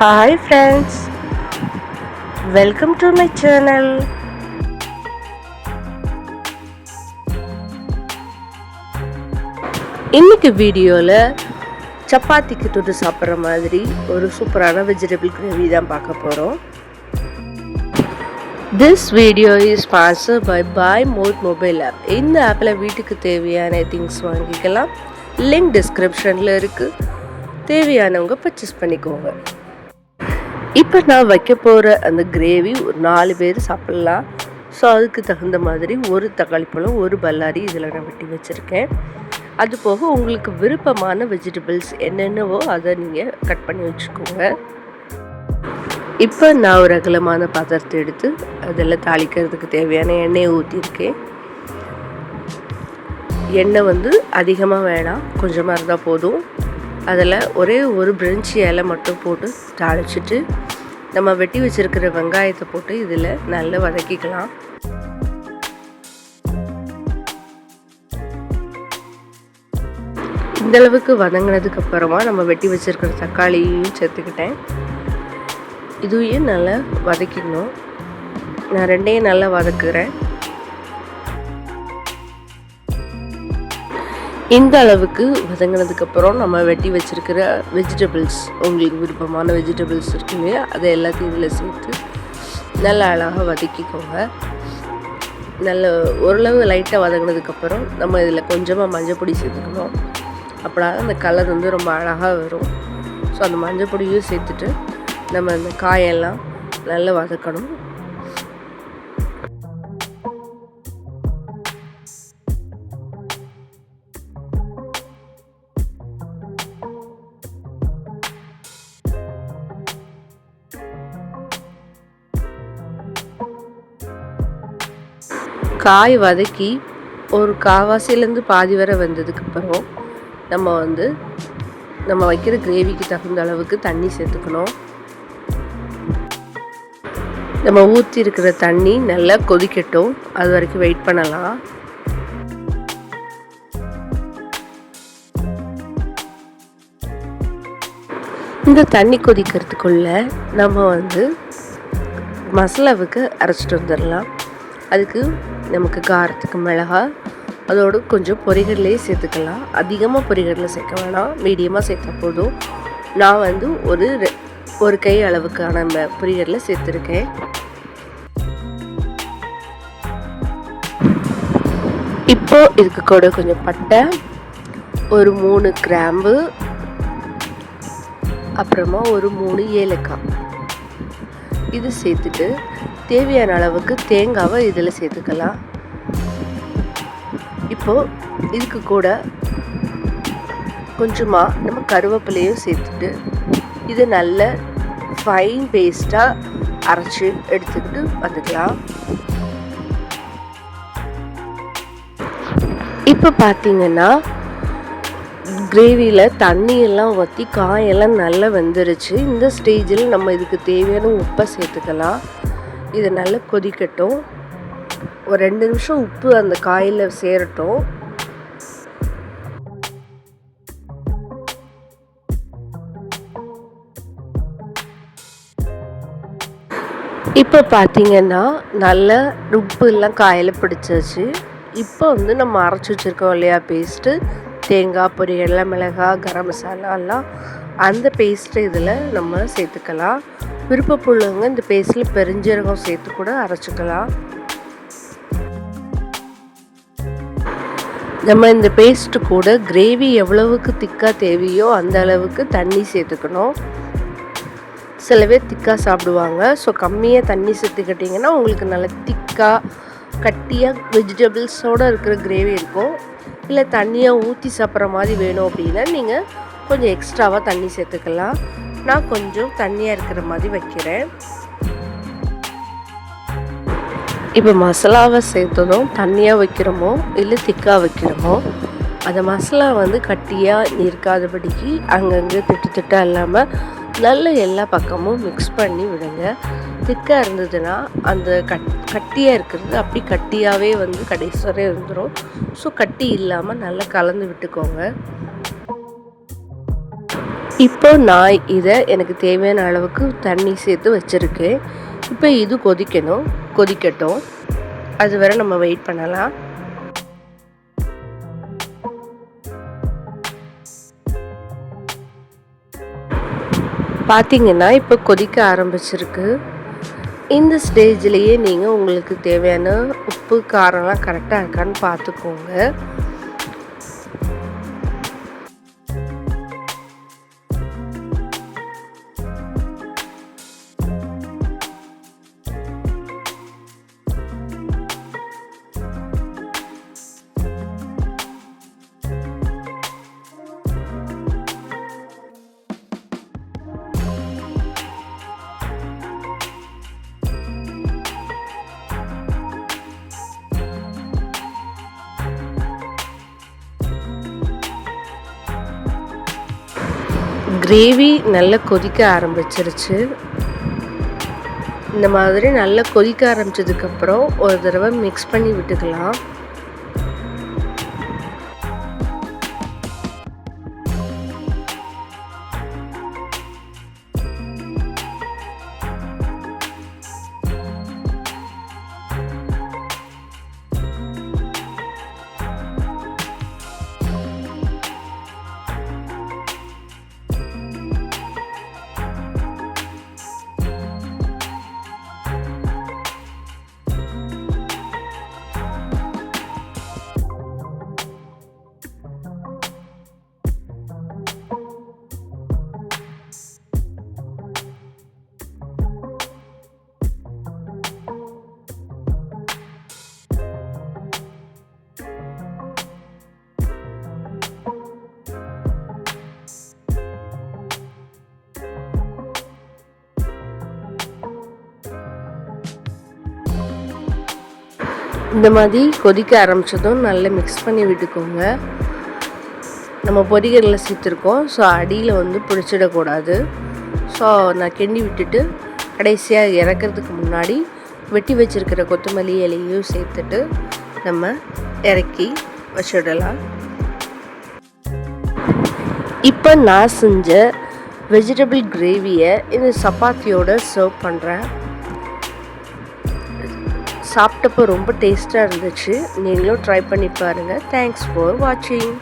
Hi friends, welcome to my channel. இன்னைக்கு வீடியோவில் சப்பாத்திக்கு தொட்டு சாப்பிட்ற மாதிரி ஒரு சூப்பரான வெஜிடபிள் கிரேவி தான் பார்க்க போகிறோம். This video is sponsored by boy mode mobile app. இந்த ஆப்பில் வீட்டுக்கு தேவையான திங்ஸ் வாங்கிக்கலாம். லிங்க் டிஸ்கிரிப்ஷனில் இருக்குது. தேவையானவங்க பர்ச்சேஸ் பண்ணிக்கோங்க. இப்போ நான் வைக்க போகிற அந்த கிரேவி ஒரு 4 பேர் சாப்பிட்லாம். ஸோ அதுக்கு தகுந்த மாதிரி ஒரு தக்காளி பழம், ஒரு பல்லாரி இதில் நான் வெட்டி வச்சுருக்கேன். அது போக உங்களுக்கு விருப்பமான வெஜிடபிள்ஸ் என்னென்னவோ அதை நீங்கள் கட் பண்ணி வச்சுக்கோங்க. இப்போ நான் ஒரு அகலமான பாத்திரத்தை எடுத்து அதில் தாளிக்கிறதுக்கு தேவையான எண்ணெயை ஊற்றிருக்கேன். எண்ணெய் அதிகமாக வேணாம், கொஞ்சமாக இருந்தால் போதும். அதில் ஒரே ஒரு பிரிஞ்சி இலை மட்டும் போட்டு தாளிச்சிட்டு நம்ம வெட்டி வச்சுருக்கிற வெங்காயத்தை போட்டு இதில் நல்லா வதக்கிக்கலாம். இந்தளவுக்கு வதங்கினதுக்கு அப்புறமா நம்ம வெட்டி வச்சுருக்கிற தக்காளியையும் சேர்த்துக்கிட்டேன். இதுவையும் நல்லா வதக்கிடணும். நான் ரெண்டையும் நல்லா வதக்குறேன். இந்த அளவுக்கு வதங்கினதுக்கப்புறம் நம்ம வெட்டி வச்சுருக்கிற வெஜிடபிள்ஸ், உங்களுக்கு விருப்பமான வெஜிடபிள்ஸ் இருக்கு இல்லையா, அதை எல்லாத்தையும் இதில் சேர்த்து நல்லா அழகாக வதக்கிக்கோங்க. நல்ல ஓரளவு லைட்டாக வதங்கினதுக்கப்புறம் நம்ம இதில் கொஞ்சமாக மஞ்சள் பொடி சேர்த்துக்கணும். அப்படின்னா அந்த கலர் ரொம்ப அழகாக வரும். ஸோ அந்த மஞ்சள் பொடியும் சேர்த்துட்டு நம்ம அந்த காயெல்லாம் நல்லா வதக்கணும். காய் வதக்கி ஒரு காவாசிலேருந்து பாதி வரை வந்ததுக்கப்புறம் நம்ம வைக்கிற கிரேவிக்கு தகுந்த அளவுக்கு தண்ணி சேர்த்துக்கணும். நம்ம ஊற்றி இருக்கிற தண்ணி நல்லா கொதிக்கட்டும், அது வரைக்கும் வெயிட் பண்ணலாம். இந்த தண்ணி கொதிக்கிறதுக்குள்ள நம்ம மசாலாவுக்கு அரைச்சிட்டு வந்துடலாம். அதுக்கு நமக்கு காரத்துக்கு மிளகாய், அதோடு கொஞ்சம் பொரிகடலையே சேர்த்துக்கலாம். அதிகமாக பொரிகடலை சேர்க்க வேணாம், மீடியமாக சேர்த்தா போதும். நான் ஒரு கை அளவுக்கான பொரிகடலை சேர்த்துருக்கேன். இப்போ இதுக்கு கூட கொஞ்சம் பட்டை, ஒரு 3 கிராம்பு, அப்புறமா ஒரு 3 ஏலக்காய் இது சேர்த்துட்டு தேவையான அளவுக்கு தேங்காவை இதில் சேர்த்துக்கலாம். இப்போது இதுக்கு கூட கொஞ்சமாக நம்ம கருவேப்பிலையும் சேர்த்துட்டு இது நல்ல ஃபைன் பேஸ்ட்டாக அரைச்சி எடுத்துக்கிட்டு வந்துக்கலாம். இப்போ பார்த்தீங்கன்னா கிரேவியில் தண்ணியெல்லாம் ஊற்றி காயெல்லாம் நல்லா வெந்துருச்சு. இந்த ஸ்டேஜில் நம்ம இதுக்கு தேவையான உப்பை சேர்த்துக்கலாம். இது நல்லா கொதிக்கட்டும். ஒரு 2 நிமிஷம் உப்பு அந்த காயில் சேரட்டும். இப்போ பார்த்தீங்கன்னா நல்லா உப்பு எல்லாம் காயில் பிடிச்சாச்சு. இப்போ நம்ம அரைச்சி வச்சுருக்கோம் இல்லையா பேஸ்ட்டு, தேங்காய், பொரியல், மிளகாய், கரம் மசாலா எல்லாம், அந்த பேஸ்ட்டு இதில் நம்ம சேர்த்துக்கலாம். விருப்பப்புள்ளவங்க இந்த பேஸ்ட்டில் பெருஞ்சீரகம் சேர்த்து கூட அரைச்சிக்கலாம். நம்ம இந்த பேஸ்ட்டு கூட கிரேவி எவ்வளவுக்கு திக்காக தேவையோ அந்த அளவுக்கு தண்ணி சேர்த்துக்கணும். சில பேர் திக்காக சாப்பிடுவாங்க. ஸோ கம்மியாக தண்ணி சேர்த்துக்கிட்டிங்கன்னா உங்களுக்கு நல்லா திக்காக கட்டியாக வெஜிடபிள்ஸோடு இருக்கிற கிரேவி இருக்கும். இல்லை தண்ணியாக ஊற்றி சாப்பிட்ற மாதிரி வேணும் அப்படின்னா நீங்கள் கொஞ்சம் எக்ஸ்ட்ராவாக தண்ணி சேர்த்துக்கலாம். நான் கொஞ்சம் தண்ணியாக இருக்கிற மாதிரி வைக்கிறேன். இப்போ மசாலாவை சேர்த்ததும் தண்ணியாக வைக்கிறோமோ இல்லை திக்காக வைக்கிறோமோ, அந்த மசாலா கட்டியாக இருக்காதபடிக்கு அங்கங்கே திட்டாக இல்லாமல் நல்ல எல்லா பக்கமும் மிக்ஸ் பண்ணி விடுங்க. திக்காக இருந்ததுன்னா அந்த கட்டியாக இருக்கிறது அப்படி கட்டியாகவே கடைசி வரை இருந்துடும். ஸோ கட்டி இல்லாமல் நல்லா கலந்து விட்டுக்கோங்க. இப்போ நான் இதை எனக்கு தேவையான அளவுக்கு தண்ணி சேர்த்து வச்சுருக்கேன். இப்போ இது கொதிக்கட்டும். அது வரை நம்ம வெயிட் பண்ணலாம். பார்த்தீங்கன்னா இப்போ கொதிக்க ஆரம்பிச்சிருக்கு. இந்த ஸ்டேஜ்லேயே நீங்கள் உங்களுக்கு தேவையான உப்பு காரம்லாம் கரெக்டாக இருக்கான்னு பார்த்துக்கோங்க. கிரேவி நல்லா கொதிக்க ஆரம்பிச்சிருச்சு. இந்த மாதிரி நல்லா கொதிக்க ஆரம்பிச்சதுக்கப்புறம் ஒரு தடவை மிக்ஸ் பண்ணி விட்டுக்கலாம். இந்த மாதிரி கொதிக்க ஆரம்பித்ததும் நல்லா மிக்ஸ் பண்ணி விட்டுக்கோங்க. நம்ம பொரிகடலை சேர்த்துருக்கோம், ஸோ அடியில் பிடிச்சிடக்கூடாது. ஸோ நான் கிண்டி விட்டுட்டு கடைசியாக இறக்கிறதுக்கு முன்னாடி வெட்டி வச்சுருக்கிற கொத்தமல்லி இலையும் சேர்த்துட்டு நம்ம இறக்கி வச்சிடலாம். இப்போ நான் செஞ்ச வெஜிடபிள் கிரேவியை இந்த சப்பாத்தியோடு சர்வ் பண்ணுறேன். சாப்பிட்டப்போ ரொம்ப டேஸ்ட்டாக இருந்துச்சு. நீங்களும் ட்ரை பண்ணி பாருங்கள். தேங்க்ஸ் ஃபார் வாட்சிங்.